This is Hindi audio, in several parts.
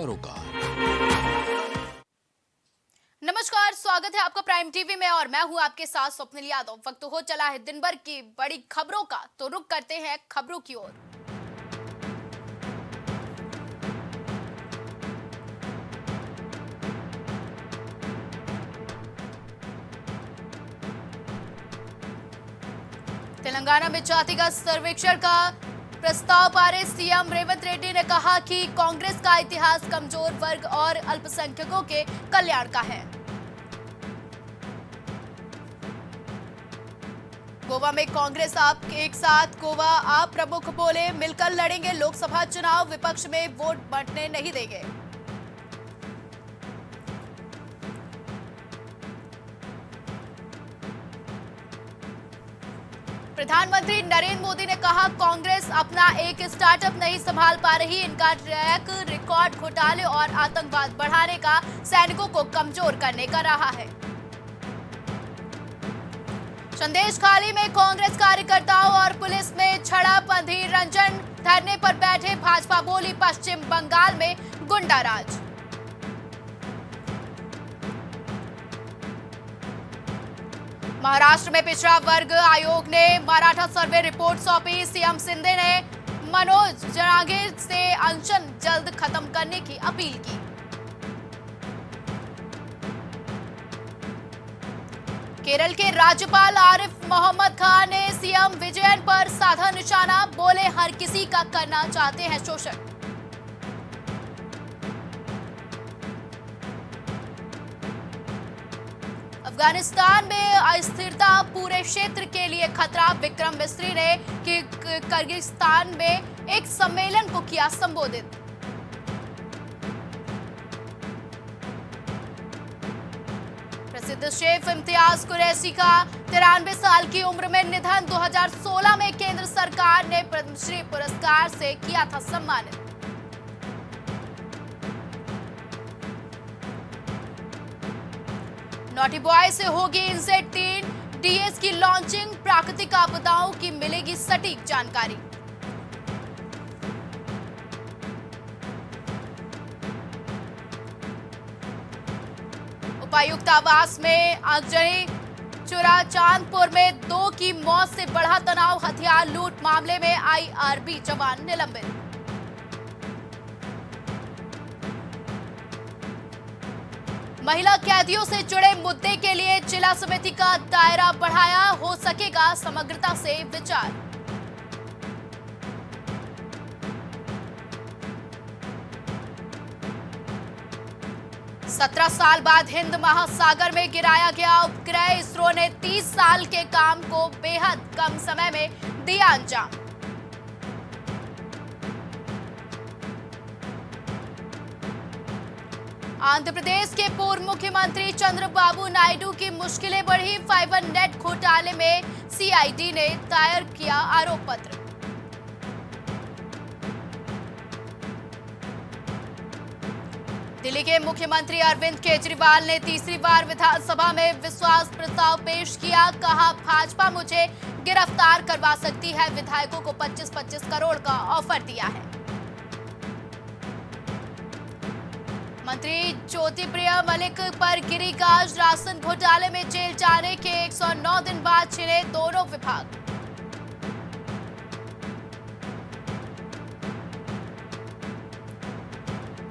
रोका। नमस्कार, स्वागत है आपका प्राइम टीवी में और मैं हूं आपके साथ स्वप्निल यादव। वक्त हो चला है दिन भर की बड़ी खबरों का, तो रुक करते हैं खबरों की ओर। तेलंगाना में जातिगत सर्वेक्षण का प्रस्ताव पारित। सीएम रेवंत रेड्डी ने कहा कि कांग्रेस का इतिहास कमजोर वर्ग और अल्पसंख्यकों के कल्याण का है। गोवा में कांग्रेस आप एक साथ गोवा आप प्रमुख बोले, मिलकर लड़ेंगे लोकसभा चुनाव, विपक्ष में वोट बंटने नहीं देंगे। प्रधानमंत्री नरेंद्र मोदी ने कहा कांग्रेस अपना एक स्टार्टअप नहीं संभाल पा रही, इनका ट्रैक रिकॉर्ड घोटाले और आतंकवाद बढ़ाने का सैनिकों को कमजोर करने का रहा है। संदेश खाली में कांग्रेस कार्यकर्ताओं और पुलिस में झड़प, अधीर रंजन धरने पर बैठे, भाजपा बोली पश्चिम बंगाल में गुंडाराज। महाराष्ट्र में पिछड़ा वर्ग आयोग ने मराठा सर्वे रिपोर्ट सौंपी। सीएम शिंदे ने मनोज जरांगे से अनशन जल्द खत्म करने की अपील की। केरल के राज्यपाल आरिफ मोहम्मद खान ने सीएम विजयन पर साधा निशाना, बोले हर किसी का करना चाहते हैं शोषण। अफगानिस्तान में अस्थिरता पूरे क्षेत्र के लिए खतरा, विक्रम मिस्री ने किर्गिस्तान में एक सम्मेलन को किया संबोधित। प्रसिद्ध शेफ इम्तियाज कुरैशी का 93 साल की उम्र में निधन। 2016 में केंद्र सरकार ने पद्मश्री पुरस्कार से किया था सम्मानित। नॉटी बॉय से होगी इनसेट 3 डीएस की लॉन्चिंग, प्राकृतिक आपदाओं की मिलेगी सटीक जानकारी। उपायुक्त आवास में आगजनी, चुरा चांदपुर में 2 की मौत से बढ़ा तनाव, हथियार लूट मामले में आईआरबी जवान निलंबित। महिला कैदियों से जुड़े मुद्दे के लिए जिला समिति का दायरा बढ़ाया, हो सकेगा समग्रता से विचार। सत्रह साल बाद हिंद महासागर में गिराया गया उपग्रह, इसरो ने 30 साल के काम को बेहद कम समय में दिया अंजाम। आंध्र प्रदेश के पूर्व मुख्यमंत्री चंद्रबाबू नायडू की मुश्किलें बढ़ी, फाइबर नेट घोटाले में सीआईडी ने दायर किया आरोप पत्र। दिल्ली के मुख्यमंत्री अरविंद केजरीवाल ने तीसरी बार विधानसभा में विश्वास प्रस्ताव पेश किया, कहा भाजपा मुझे गिरफ्तार करवा सकती है, विधायकों को 25-25 करोड़ का ऑफर दिया है। मंत्री ज्योतिप्रिय मलिक पर गिरी गाज, राशन घोटाले में जेल जाने के 109 दिन बाद छिले दोनों विभाग।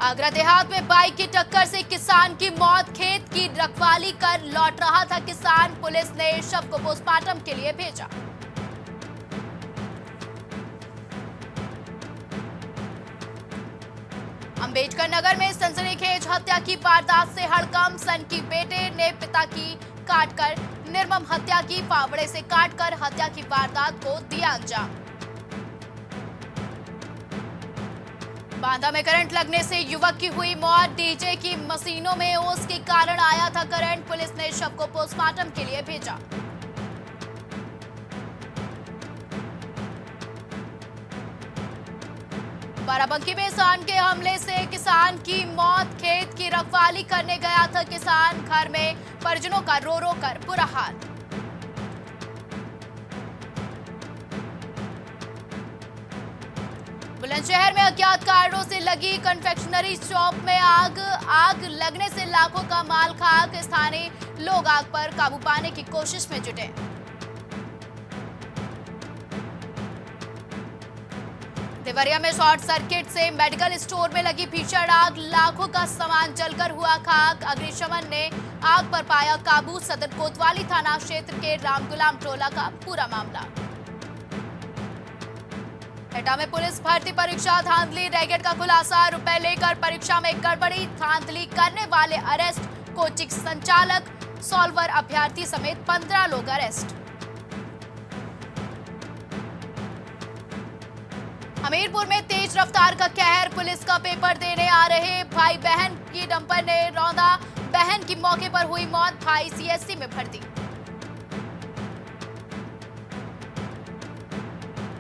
आगरा देहात में बाइक की टक्कर से किसान की मौत, खेत की रखवाली कर लौट रहा था किसान, पुलिस ने शव को पोस्टमार्टम के लिए भेजा। अंबेडकर नगर में सनसनीखेज हत्या की वारदात से हड़कंप, सन की बेटे ने पिता की काटकर निर्मम हत्या की, फावड़े से काटकर हत्या की वारदात को दिया अंजाम। बांदा में करंट लगने से युवक की हुई मौत, डीजे की मशीनों में ओस के कारण आया था करंट, पुलिस ने शव को पोस्टमार्टम के लिए भेजा। बाराबंकी में सांड के हमले से किसान की मौत, खेत की रखवाली करने गया था किसान, घर में परिजनों का रो रो कर बुरा हाल। बुलंदशहर में अज्ञात कारणों से लगी कन्फेक्शनरी शॉप में आग लगने से लाखों का माल खाक। स्थानीय लोग आग पर काबू पाने की कोशिश में जुटे। देवरिया में शॉर्ट सर्किट से मेडिकल स्टोर में लगी भीषण आग, लाखों का सामान जलकर हुआ खाक। अग्निशमन ने आग पर पाया काबू। सदर कोतवाली थाना क्षेत्र के रामगुलाम टोला का पूरा मामला। एटा में पुलिस भर्ती परीक्षा धांधली, रैकेट का खुलासा। रुपए लेकर परीक्षा में गड़बड़ी, धांधली करने वाले अरेस्ट। कोचिंग संचालक, सॉल्वर अभ्यर्थी समेत 15 लोग अरेस्ट। हमीरपुर में तेज रफ्तार का कहर, पुलिस का पेपर देने आ रहे भाई बहन की डंपर ने रौंदा। बहन की मौके पर हुई मौत, भाई सीएससी में भर्ती।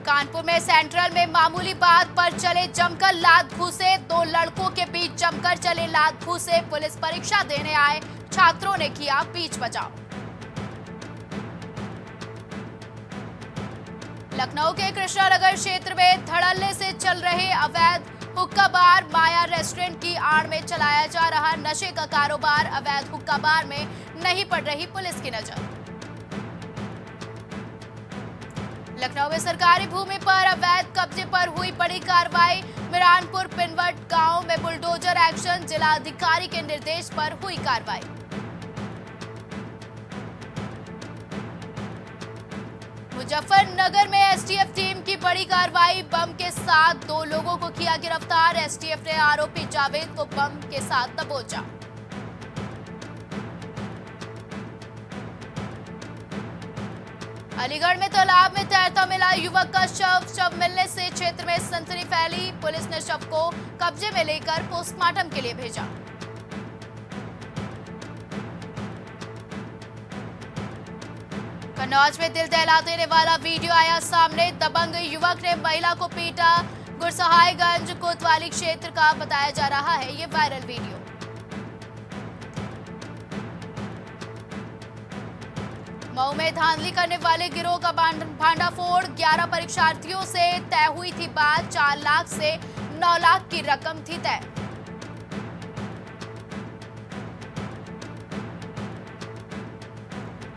कानपुर में सेंट्रल में मामूली बात पर चले जमकर लात घूसे। 2 लड़कों के बीच जमकर चले लात घूसे। पुलिस परीक्षा देने आए छात्रों ने किया बीच बचाव। लखनऊ के कृष्णानगर क्षेत्र में धड़ल्ले से चल रहे अवैध हुक्का बार, माया रेस्टोरेंट की आड़ में चलाया जा रहा नशे का कारोबार। अवैध हुक्का बार में नहीं पड़ रही पुलिस की नजर। लखनऊ में सरकारी भूमि पर अवैध कब्जे पर हुई बड़ी कार्रवाई। मिरानपुर पिनवट गांव में बुलडोजर एक्शन, जिलाधिकारी के निर्देश पर हुई कार्रवाई। मुजफ्फरनगर में एसटीएफ टीम की बड़ी कार्रवाई, बम के साथ 2 लोगों को किया गिरफ्तार। एसटीएफ ने आरोपी जावेद को बम के साथ दबोचा। अलीगढ़ में तालाब में तैरता मिला युवक का शव मिलने से क्षेत्र में सनसनी फैली। पुलिस ने शव को कब्जे में लेकर पोस्टमार्टम के लिए भेजा। कन्नौज में दिल दहला देने वाला वीडियो आया सामने। दबंग युवक ने महिला को पीटा। गुरसहायगंज कोतवाली क्षेत्र का बताया जा रहा है ये वायरल वीडियो। मऊ में धांधली करने वाले गिरोह का भांडाफोड़। 11 परीक्षार्थियों से तय हुई थी बात। 4 लाख से 9 लाख की रकम थी तय।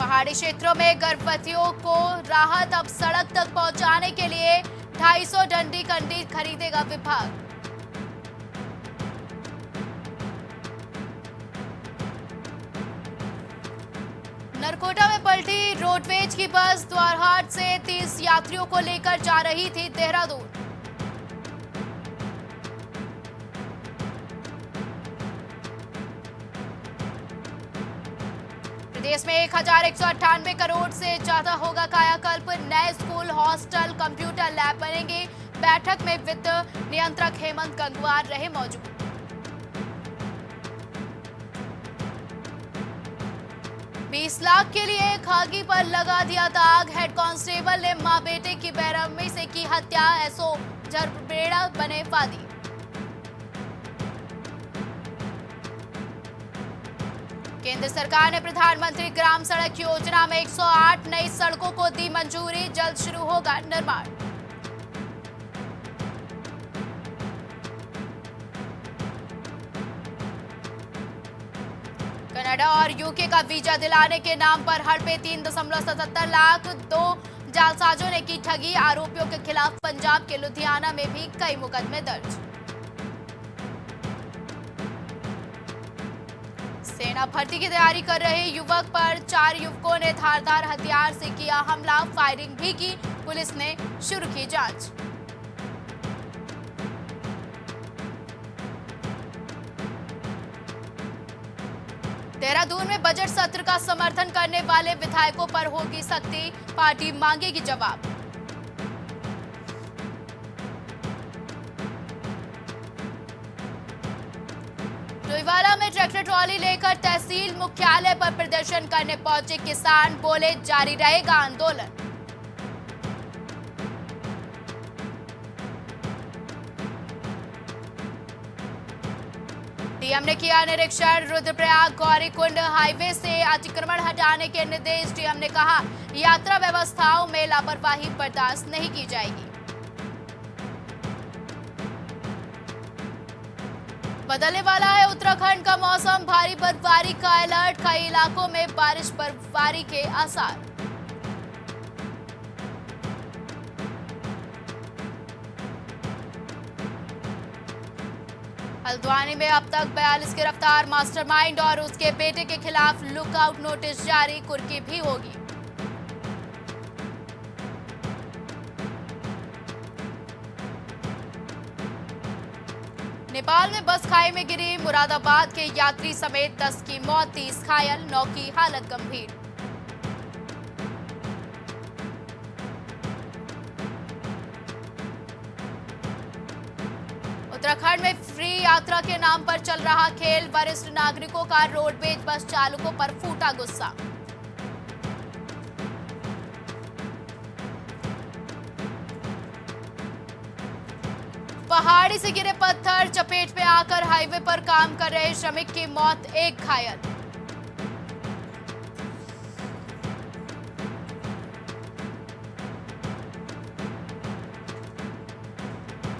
पहाड़ी क्षेत्रों में गर्भवतियों को राहत, अब सड़क तक पहुंचाने के लिए 250 डंडी कंडी खरीदेगा विभाग। नरकोटा में पलटी रोडवेज की बस। द्वारहाट से 30 यात्रियों को लेकर जा रही थी देहरादून। प्रदेश में 1198 करोड़ से ज्यादा होगा कायाकल्प। नए स्कूल, हॉस्टल, कंप्यूटर लैब बनेंगे। बैठक में वित्त नियंत्रक हेमंत गंगवार रहे मौजूद। $20 लाख के लिए खाकी पर लगा दिया दाग। हेड कांस्टेबल ने मां बेटे की बेरहमी से की हत्या। एसओ झरबेड़ा बने वादी। केंद्र सरकार ने प्रधानमंत्री ग्राम सड़क योजना में 108 नई सड़कों को दी मंजूरी। जल्द शुरू होगा निर्माण। कनाडा और यूके का वीजा दिलाने के नाम पर हड़पे 3.77 लाख। 2 जालसाजों ने की ठगी। आरोपियों के खिलाफ पंजाब के लुधियाना में भी कई मुकदमे दर्ज। सेना भर्ती की तैयारी कर रहे युवक पर 4 युवकों ने धारदार हथियार से किया हमला। फायरिंग भी की। पुलिस ने शुरू की जांच। देहरादून में बजट सत्र का समर्थन करने वाले विधायकों पर होगी सख्ती। पार्टी मांगेगी जवाब। डोईवाला में ट्रैक्टर ट्रॉली लेकर तहसील मुख्यालय पर प्रदर्शन करने पहुंचे किसान। बोले जारी रहेगा आंदोलन। डीएम ने किया निरीक्षण। रुद्रप्रयाग गौरीकुंड हाईवे से अतिक्रमण हटाने के निर्देश। डीएम ने कहा यात्रा व्यवस्थाओं में लापरवाही बर्दाश्त नहीं की जाएगी। बदलने वाला है उत्तराखंड का मौसम, भारी बर्फबारी का अलर्ट, कई इलाकों में बारिश बर्फबारी के आसार। हल्द्वानी में अब तक 42 गिरफ्तार, मास्टरमाइंड और उसके बेटे के खिलाफ लुकआउट नोटिस जारी, कुर्की भी होगी। नेपाल में बस खाई में गिरी, मुरादाबाद के यात्री समेत 10 की मौत, 30 घायल, 9 की हालत गंभीर। उत्तराखंड में फ्री यात्रा के नाम पर चल रहा खेल, वरिष्ठ नागरिकों का रोडवेज बस चालकों पर फूटा गुस्सा। पहाड़ी से गिरे पत्थर चपेट में आकर हाईवे पर काम कर रहे श्रमिक की मौत, 1 घायल।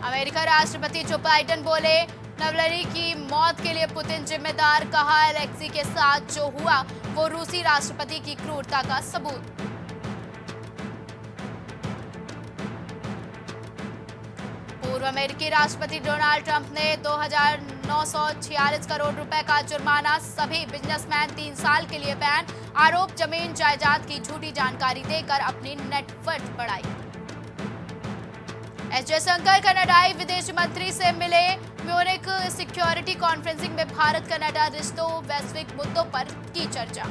अमेरिका राष्ट्रपति जो बाइडेन बोले, नवलनी की मौत के लिए पुतिन जिम्मेदार, कहा एलेक्सी के साथ जो हुआ वो रूसी राष्ट्रपति की क्रूरता का सबूत। पूर्व अमेरिकी राष्ट्रपति डोनाल्ड ट्रंप ने 2,946 करोड़ रुपए का जुर्माना, सभी बिजनेसमैन 3 साल के लिए बैन, आरोप जमीन जायदाद की झूठी जानकारी देकर अपनी नेटवर्थ बढ़ाई। एस जयशंकर कनाडाई विदेश मंत्री से मिले, म्यूनिख सिक्योरिटी कॉन्फ्रेंसिंग में भारत कनाडा रिश्तों वैश्विक मुद्दों पर की चर्चा।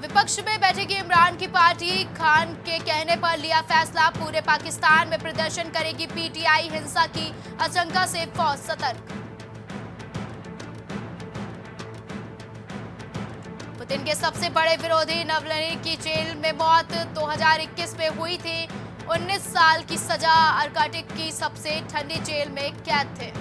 विपक्ष में बैठेगी इमरान की पार्टी, खान के कहने पर लिया फैसला, पूरे पाकिस्तान में प्रदर्शन करेगी पीटीआई, हिंसा की आशंका से फौज सतर्क। पुतिन के सबसे बड़े विरोधी नवलनी की जेल में मौत 2021 में हुई थी, 19 साल की सजा, आर्कटिक की सबसे ठंडी जेल में कैद थे।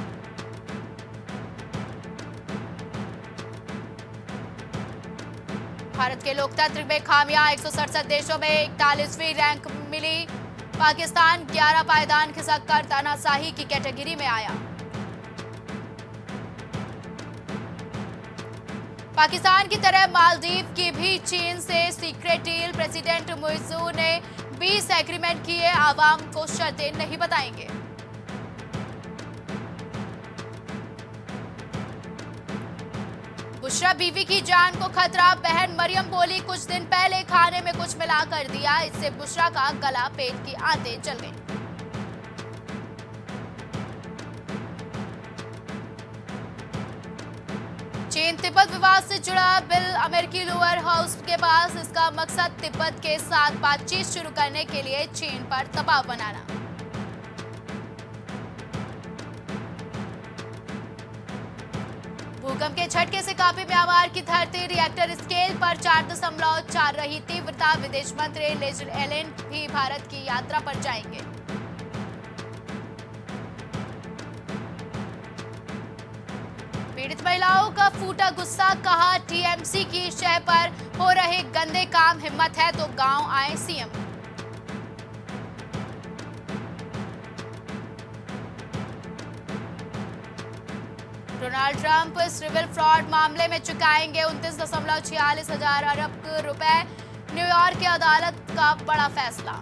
भारत के लोकतंत्र में खामियां, 167 देशों में 41वीं रैंक मिली, पाकिस्तान 11 पायदान खिसक कर तानाशाही की कैटेगरी में आया। पाकिस्तान की तरह मालदीव की भी चीन से सीक्रेट डील, प्रेसिडेंट मुइज़ू ने 20 एग्रीमेंट किए, आवाम को शर्तें नहीं बताएंगे। बुशरा बीवी की जान को खतरा, बहन मरियम बोली, कुछ दिन पहले खाने में कुछ मिला कर दिया, इससे बुशरा का गला, पेट की आंतें जल गईं। चीन तिब्बत विवाद से जुड़ा बिल अमेरिकी लोअर हाउस के पास, इसका मकसद तिब्बत के साथ बातचीत शुरू करने के लिए चीन पर दबाव बनाना। भूकंप के झटके से कांपी म्यांमार की धरती, रिएक्टर स्केल पर 4.4 रही तीव्रता, विदेश मंत्री लेजर एलेन भी भारत की यात्रा पर जाएंगे। पीड़ित महिलाओं का फूटा गुस्सा, कहा टीएमसी की शह पर हो रहे गंदे काम, हिम्मत है तो गांव आए CM. Donald Trump civil fraud मामले में चुकाएंगे 29.46 हजार अरब रुपए, न्यूयॉर्क की अदालत का बड़ा फैसला।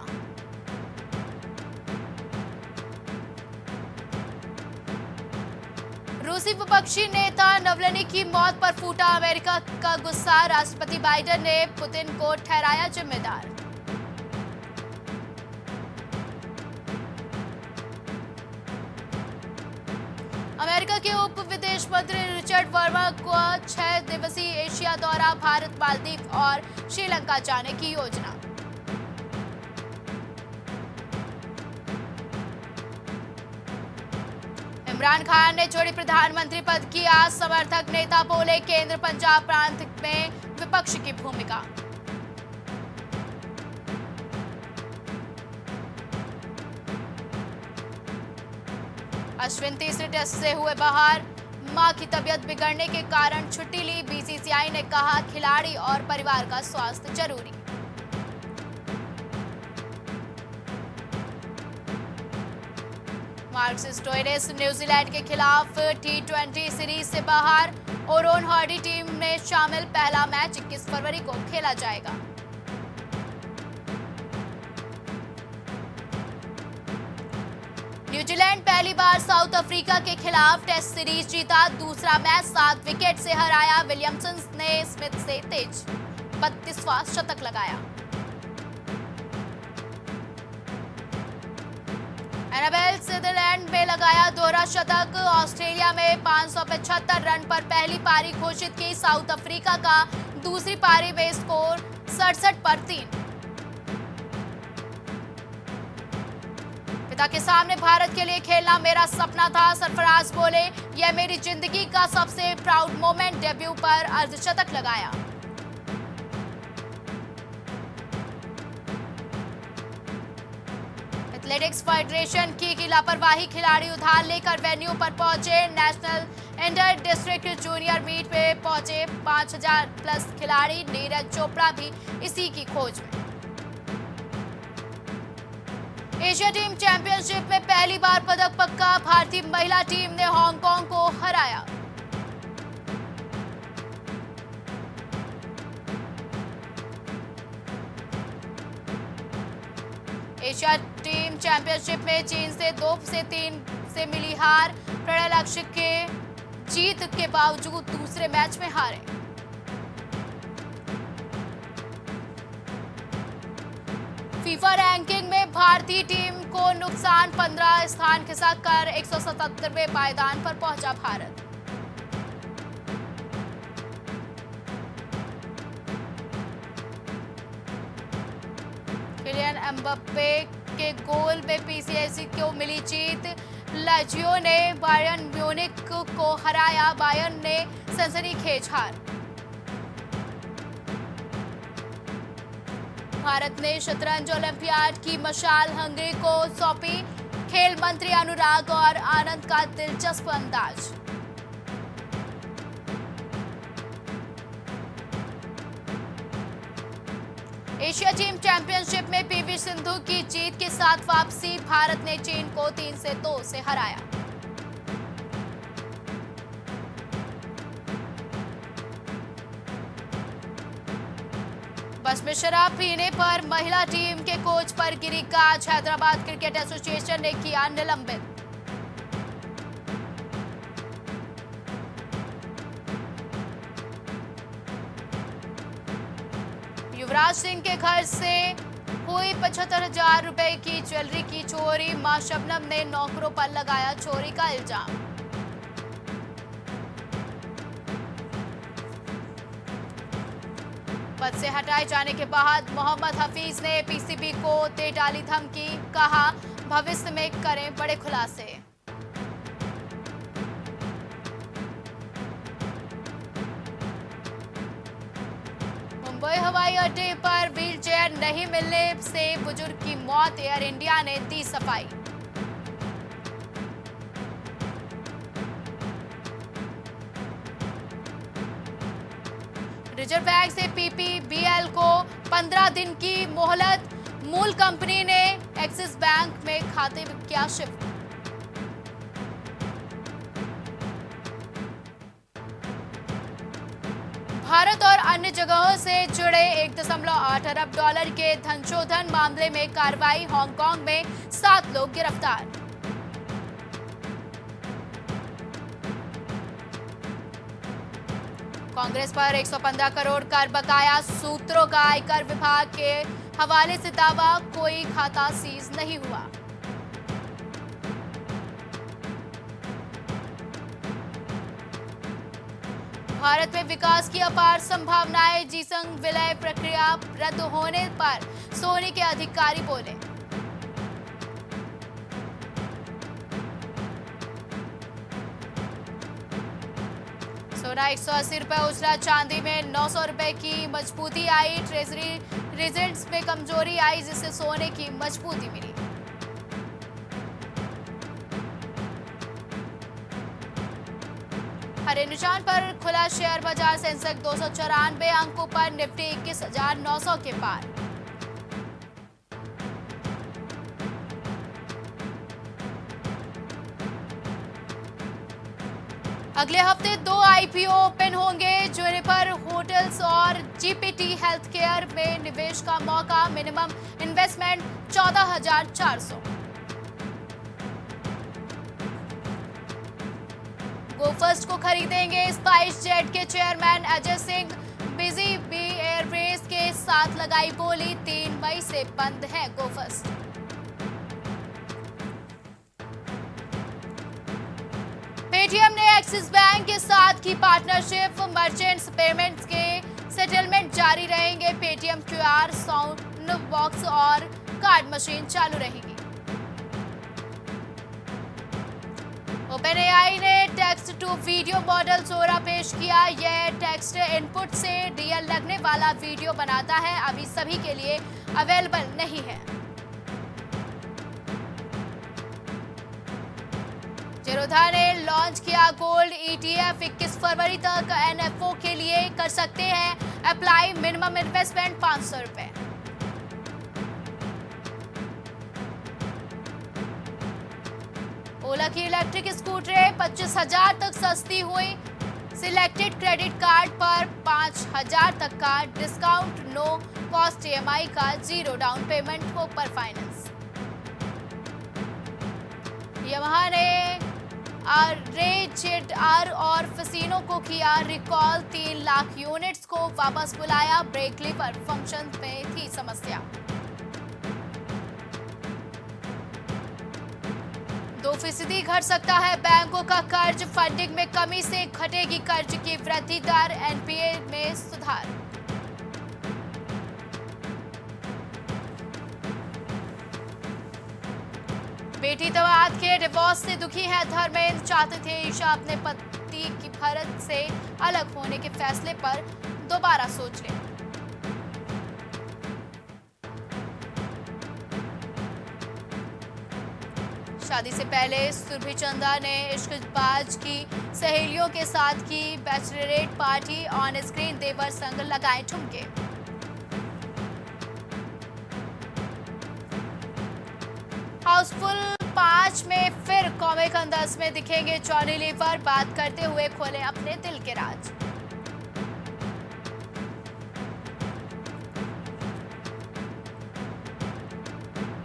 रूसी विपक्षी नेता नवलनी की मौत पर फूटा अमेरिका का गुस्सा, राष्ट्रपति बाइडेन ने पुतिन को ठहराया जिम्मेदार। अमेरिका के उप विदेश मंत्री रिचर्ड वर्मा को 6 दिवसीय एशिया दौरा, भारत, मालदीव और श्रीलंका जाने की योजना। इमरान खान ने छोड़ी प्रधानमंत्री पद की आस, समर्थक नेता बोले केंद्र पंजाब प्रांत में विपक्ष की भूमिका। अश्विन तीसरे टेस्ट से हुए बाहर, मां की तबीयत बिगड़ने के कारण छुट्टी ली, बीसीसीआई ने कहा खिलाड़ी और परिवार का स्वास्थ्य जरूरी। मार्कस स्टोइनिस न्यूजीलैंड के खिलाफ T20 सीरीज से बाहर। ओरोन हार्डी टीम में शामिल। पहला मैच 21 फरवरी को खेला जाएगा। न्यूजीलैंड पहली बार साउथ अफ्रीका के खिलाफ टेस्ट सीरीज जीता। दूसरा मैच 7 विकेट से हराया। विलियमसन ने स्मिथ से तेज 32वां शतक लगाया। एनाबेल नीदरलैंड में लगाया दोहरा शतक। ऑस्ट्रेलिया में 575 रन पर पहली पारी घोषित की। साउथ अफ्रीका का दूसरी पारी में स्कोर 67 पर 3। पिता के सामने भारत के लिए खेलना मेरा सपना था, सरफराज बोले। यह मेरी जिंदगी का सबसे प्राउड मोमेंट। डेब्यू पर अर्धशतक लगाया। एथलेटिक्स फेडरेशन की लापरवाही। खिलाड़ी उधार लेकर वेन्यू पर पहुंचे। National inter district junior meet में पहुंचे 5000 प्लस खिलाड़ी। नीरज चोपड़ा भी इसी की खोज में। एशिया टीम चैंपियनशिप में पहली बार पदक पक्का। भारतीय महिला टीम ने हांगकांग को हराया। एशिया टीम चैंपियनशिप में चीन से 2-3 से मिली हार। प्रणय लक्ष्य के जीत के बावजूद दूसरे मैच में हारे। फीफा रैंकिंग में भारतीय टीम को नुकसान। 15 स्थान खिसककर 177वें पायदान पर पहुंचा भारत। किलियन एम्बाप्पे के गोल में पीसीएसी को मिली जीत। लाजियो ने बायर्न म्यूनिख को हराया। बायर्न ने सनसनीखेज हार। भारत ने शतरंज ओलंपियाड की मशाल हंगरी को सौंपी। खेल मंत्री अनुराग और आनंद का दिलचस्प अंदाज। एशिया टीम चैंपियनशिप में पीवी सिंधु की जीत के साथ वापसी। भारत ने चीन को 3-2 से हराया। बस में शराब पीने पर महिला टीम के कोच पर गिरी गाज। हैदराबाद क्रिकेट एसोसिएशन ने किया निलंबित। युवराज सिंह के घर से हुई 75,000 रुपए की ज्वेलरी की चोरी। मां शबनम ने नौकरों पर लगाया चोरी का इल्जाम। पद से हटाए जाने के बाद मोहम्मद हफीज ने पीसीबी को दे डाली धमकी। कहा भविष्य में करें बड़े खुलासे। मुंबई हवाई अड्डे पर व्हील चेयर नहीं मिलने से बुजुर्ग की मौत। एयर इंडिया ने दी सफाई। रिजर्व बैंक से पीपीबीएल को 15 दिन की मोहलत। मूल कंपनी ने एक्सिस बैंक में खाते किया शिफ्ट। भारत और अन्य जगहों से जुड़े 1.8 अरब डॉलर के धनशोधन मामले में कार्रवाई। हांगकांग में 7 लोग गिरफ्तार। कांग्रेस पर 115 करोड़ कर बकाया। सूत्रों का आयकर विभाग के हवाले से दावा, कोई खाता सीज नहीं हुआ। भारत में विकास की अपार संभावनाएं। जीसंग विलय प्रक्रिया रद्द होने पर सोने के अधिकारी बोले। सोना 180 रुपए उछला। चांदी में 900 रुपए की मजबूती आई। ट्रेजरी रिजल्ट्स में कमजोरी आई, जिससे सोने की मजबूती मिली। हरे निशान पर खुला शेयर बाजार। सेंसेक्स 294 अंकों पर। निफ्टी 21,900 के पार। अगले हफ्ते 2 आईपीओ ओपन होंगे। जुनिपर होटल्स और जीपीटी हेल्थ केयर में निवेश का मौका। Minimum investment 14,400। गो फर्स्ट को खरीदेंगे स्पाइस जेट के chairman Ajay Singh. Busy Bee Airways के साथ लगाई बोली, 3 मई से बंद है गो फर्स्ट। पेटीएम ने एक्सिस बैंक के साथ की पार्टनरशिप। मर्चेंट्स पेमेंट्स के सेटलमेंट जारी रहेंगे। पेटीएम क्यूआर, साउंड बॉक्स और कार्ड मशीन चालू रहेगी। ओपनएआई ने टेक्स्ट टू वीडियो मॉडल जोरा पेश किया। यह टेक्स्ट इनपुट से रियल लगने वाला वीडियो बनाता है। अभी सभी के लिए अवेलेबल नहीं है। जेरोधा ने लॉन्च किया गोल्ड ईटीएफ। 21 फरवरी तक एनएफओ के लिए कर सकते हैं अप्लाई। मिनिमम इन्वेस्टमेंट 500 रुपए। ओला की इलेक्ट्रिक स्कूटरें 25,000 तक सस्ती हुई। सिलेक्टेड क्रेडिट कार्ड पर 5,000 तक का डिस्काउंट। नो कॉस्ट ईएमआई का 0 डाउन पेमेंट हो पर फाइनेंस। यामाहा ने RZR और फसीनो को किया रिकॉल। 3 लाख यूनिट्स को वापस बुलाया। ब्रेक लीवर फंक्शन में थी समस्या। 2% घट सकता है बैंकों का कर्ज। फंडिंग में कमी से घटेगी कर्ज की वृद्धि दर। एनपीए में सुधार। बेटी दामाद के डिवोर्स से दुखी है धर्मेंद्र। चाहते थे ईशा अपने पति की भरत से अलग होने के फैसले पर दोबारा सोच ले। शादी से पहले सुरभि चंदा ने इश्कबाज की सहेलियों के साथ की बैचलरेट पार्टी। ऑन स्क्रीन देवर संग लगाए ठुमके। हाउसफुल 5 में फिर कॉमिक अंदाज में दिखेंगे जॉनी लीवर। बात करते हुए खोले अपने दिल के राज।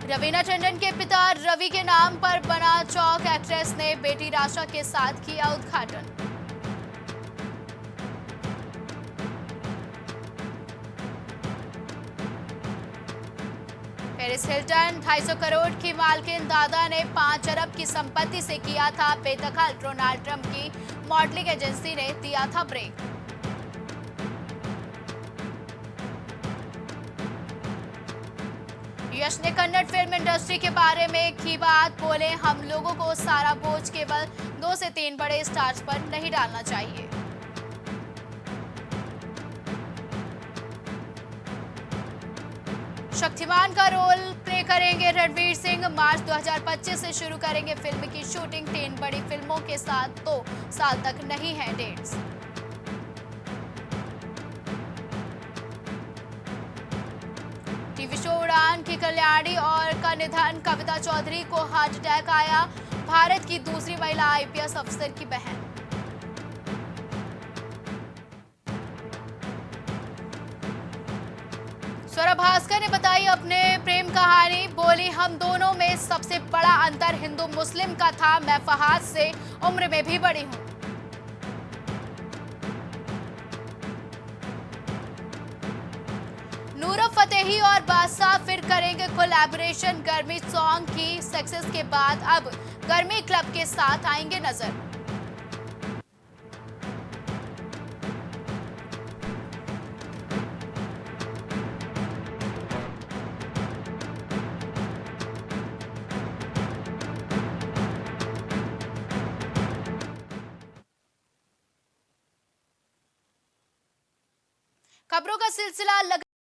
रवीना टंडन के पिता रवि के नाम पर बना चौक। एक्ट्रेस ने बेटी राशा के साथ किया उद्घाटन। पेरिस हिल्टन 250 करोड़ की मालकिन। दादा ने 5 अरब की संपत्ति से किया था बेदखल। डोनाल्ड ट्रंप की मॉडलिंग एजेंसी ने दिया था ब्रेक। यश ने कन्नड़ फिल्म इंडस्ट्री के बारे में की बात। बोले, हम लोगों को सारा बोझ केवल 2 से 3 बड़े स्टार्स पर नहीं डालना चाहिए। शक्तिमान का रोल प्ले करेंगे रणवीर सिंह। मार्च 2025 से शुरू करेंगे फिल्म की शूटिंग। 3 बड़ी फिल्मों के साथ 2 साल तक नहीं है डेट्स। टीवी शो उड़ान की कल्याणी और का निधन। कविता चौधरी को हार्ट अटैक आया। भारत की दूसरी महिला आईपीएस अफसर की बहन। स्वरा भास्कर ने बताई अपने प्रेम कहानी। बोली, हम दोनों में सबसे बड़ा अंतर हिंदू मुस्लिम का था। मैं फहाद से उम्र में भी बड़ी हूं। नूरा फतेही और बादशाह फिर करेंगे कोलैबोरेशन। गर्मी सॉन्ग की सक्सेस के बाद अब गर्मी क्लब के साथ आएंगे नजर। खबरों का सिलसिला